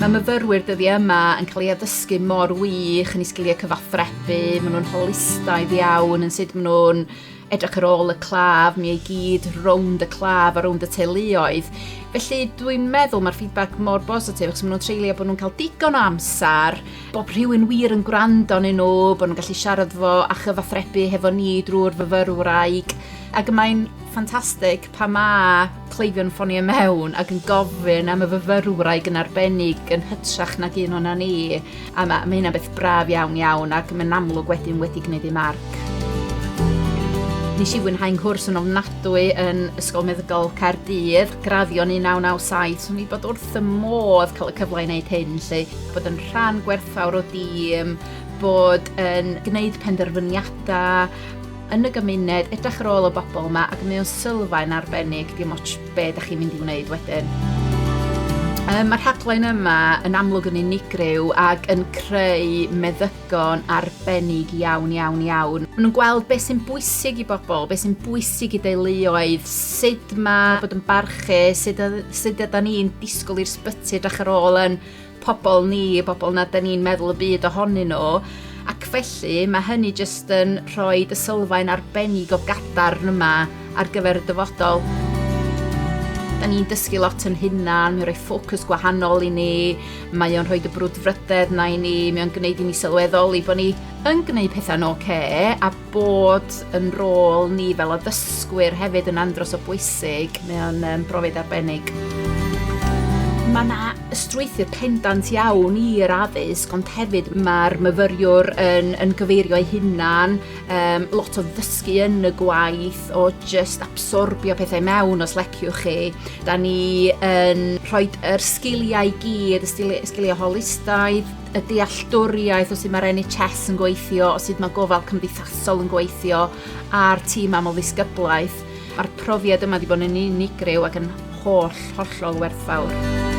Mae myfyrwyr dyddi yma yn cael ei addysgu mor wych yn ei sgiliau cyfathrebu, maen nhw'n holistaidd iawn yn sut maen nhw'n edrych ar ôl y claf, mi ei gyd rownd y claf a rownd y teuluoedd. Felly dwi'n meddwl mae'r feedback mor bositif achos maen nhw'n treulio bod nhw'n cael digon o amser, bod rhywun wir yn gwrando yn nhw, bod nhw'n gallu siarad fo a chyfathrebu hefo ni drwy'r fyfyrwraig. Ac mae'n ffantastig pa mae cleifion ffonio mewn ac yn gofyn am y fyfyrwraig yn arbennig yn hytrach nag un o'na ni. A mae hynna beth braf iawn ac mae'n amlwg wedyn wedi gwneud ei marc. Nes i fwynhau'n nghwrs yn ofnadwy yn Ysgol Meddygol Caerdydd, graddion 1997. Swn i bod wrth y modd cael y cyfle i wneud hyn, lle bod yn rhan gwerthfawr o dîm, bod yn gwneud penderfyniadau yn y gymuned, edrych ar ôl y bobl yma ac mae o'n sylfaen arbennig, dim ots be ydych chi'n mynd i wneud wedyn. Mae'r rhaglen yma yn amlwg yn unigryw ac yn creu meddygon arbennig iawn. Maen nhw'n gweld beth sy'n bwysig i bobl, beth sy'n bwysig i deuluoedd, sut mae bod yn barchu, sut ydyn ni'n disgwyl i'r ysbyty edrych ar ôl yn pobl ni, bobl na da ni'n meddwl y byd ohonyn nhw. Ac felly mae hynny jyst yn rhoi y sylfaen arbennig o gadarn yma ar gyfer y dyfodol. Da ni'n dysgu lot yn hunan, mae'n rhoi ffocws gwahanol i ni, mae o'n rhoi y brwdfrydedd na i ni, mae o'n gwneud i ni sylweddoli bod ni yn gwneud pethau'n oce, a bod yn rôl ni fel addysgwyr hefyd yn andros o bwysig, mae o'n brofiad arbennig. Mae yna strwythur pendant iawn i'r addysg, ond hefyd mae'r myfyriwr yn gyfeirio ei hunan, lot o ddysgu yn y gwaith, o just absorbio pethau mewn os leciwch chi. Da ni yn rhoi yr sgiliau i gyd, y sgiliau holistaidd, y dealltwriaeth o sut mae'r NHS yn gweithio, o sut mae gofal cymdeithasol yn gweithio, a'r tîm aml ddisgyblaeth. Mae'r profiad yma wedi bod yn unigryw ac yn hollol werthfawr.